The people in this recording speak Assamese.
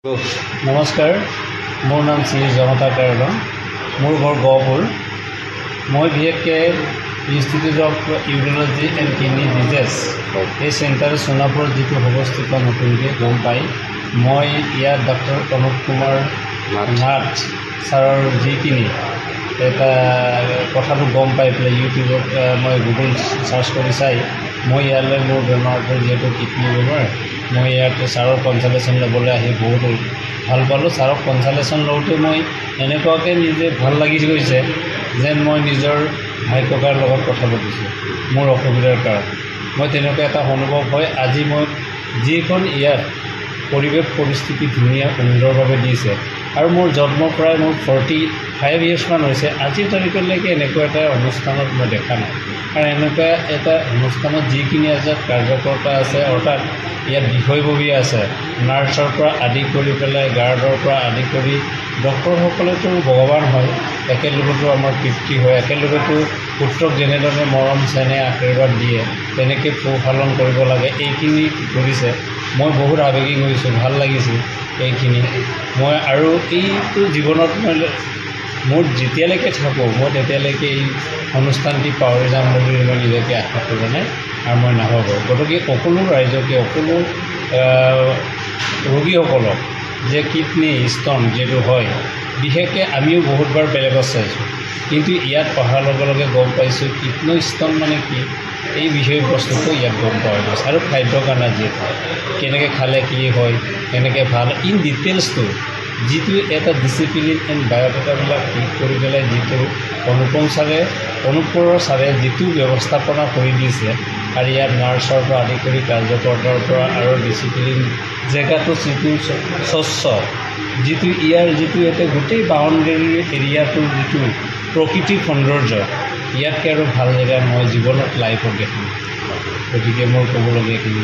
নমস্কাৰ, মোৰ নাম শ্ৰী জনতা কাৰদম। মোৰ ঘৰ গহপুৰ। মই বিশেষকৈ institute of urology and kidney disease এই চেণ্টাৰ সোণাপুৰত যিটো অৱস্থিত নতুনকৈ গম পাই মই ইয়াত ডক্টৰ অনুপ কুমাৰ নাথ ছাৰৰ যিখিনি এটা কথাটো গম পাই পেলাই ইউটিউবত মই গুগল চাৰ্চ কৰি চাই মই ইয়ালৈ মোৰ বেমাৰটো যিহেতু কিডনি বেমাৰ মই ইয়াত ছাৰৰ কনচালটেশ্যন ল'বলৈ আহি বহুত ভাল পালোঁ। ছাৰক কনচালটেশ্যন লওঁতে মই এনেকুৱাকৈ নিজে ভাল লাগি গৈছে যেন মই নিজৰ ভাই ককাৰ লগত কথা পাতিছোঁ মোৰ অসুবিধাৰ কাৰণে। মই তেনেকুৱা এটা অনুভৱ হয়। আজি মই যিখন ইয়াত পৰিৱেশ পৰিস্থিতি ধুনীয়া সুন্দৰভাৱে দিছে আৰু মোৰ জন্মৰ পৰাই মোৰ 45 ইয়াৰ্ছমান হৈছে। আজিৰ তাৰিখলৈকে এনেকুৱা এটা অনুষ্ঠানত মই দেখা নাই। কাৰণ এনেকুৱা এটা অনুষ্ঠানত যিখিনি আজাত কাৰ্যকৰ্তা আছে, অৰ্থাৎ ইয়াত বিষয়ববী আছে, নাৰ্ছৰ পৰা আদি কৰি পেলাই গাৰ্ডৰ পৰা আদি কৰি ডক্টৰসকলেতো ভগৱান হয়, একেলগেতো আমাৰ পিতৃ হয়, একেলগেতো পুত্ৰক যেনেধৰণে মৰম চেনেহ আশীৰ্বাদ দিয়ে তেনেকৈ পোহপালন কৰিব লাগে। এইখিনি কৰিছে, মই বহুত আৱেগিক হৈছোঁ, ভাল লাগিছিল এইখিনি। মই আৰু এইটো জীৱনত মই মোৰ যেতিয়ালৈকে থাকোঁ মই তেতিয়ালৈকে এই অনুষ্ঠানটি পাহৰি যাম বুলি মই নিজকে আশা কৰা নাই আৰু মই নাভাবোঁ। গতিকে সকলো ৰাইজকে, সকলো ৰোগীসকলক যে কিডনি ষ্ট'ন যিটো হয়, বিশেষকৈ আমিও বহুতবাৰ বেলেগত চাইছোঁ, কিন্তু ইয়াত অহাৰ লগে লগে গম পাইছোঁ কিডনি ষ্ট'ন মানে কি, এই বিষয়বস্তুটো ইয়াত গম পোৱা গৈছে। আৰু খাদ্যৰ কাৰণে যিহেতু কেনেকৈ খালে কি হয়, কেনেকৈ ভাল ইন ডিটেইলছটো যিটো এটা ডিচিপ্লিন এণ্ড বায়'ডাটাবিলাক ঠিক কৰি পেলাই যিটো অনুপৰ ছাৰে যিটো ব্যৱস্থাপনা কৰি দিছে আৰু ইয়াত নাৰ্ছৰ পৰা আদি কৰি কাৰ্যকৰ্তাৰ পৰা আৰু ডিচিপ্লিন জেগাটো যিটো স্বচ্ছ, যিটো ইয়াৰ যিটো এটা গোটেই বাউণ্ডেৰী এৰিয়াটোৰ যিটো প্ৰকৃতিক সৌন্দৰ্য, ইয়াতকৈ আৰু ভাল জেগা মই জীৱনত লাইফত দেখিম। গতিকে মোৰ ক'বলগীয়া এইখিনি।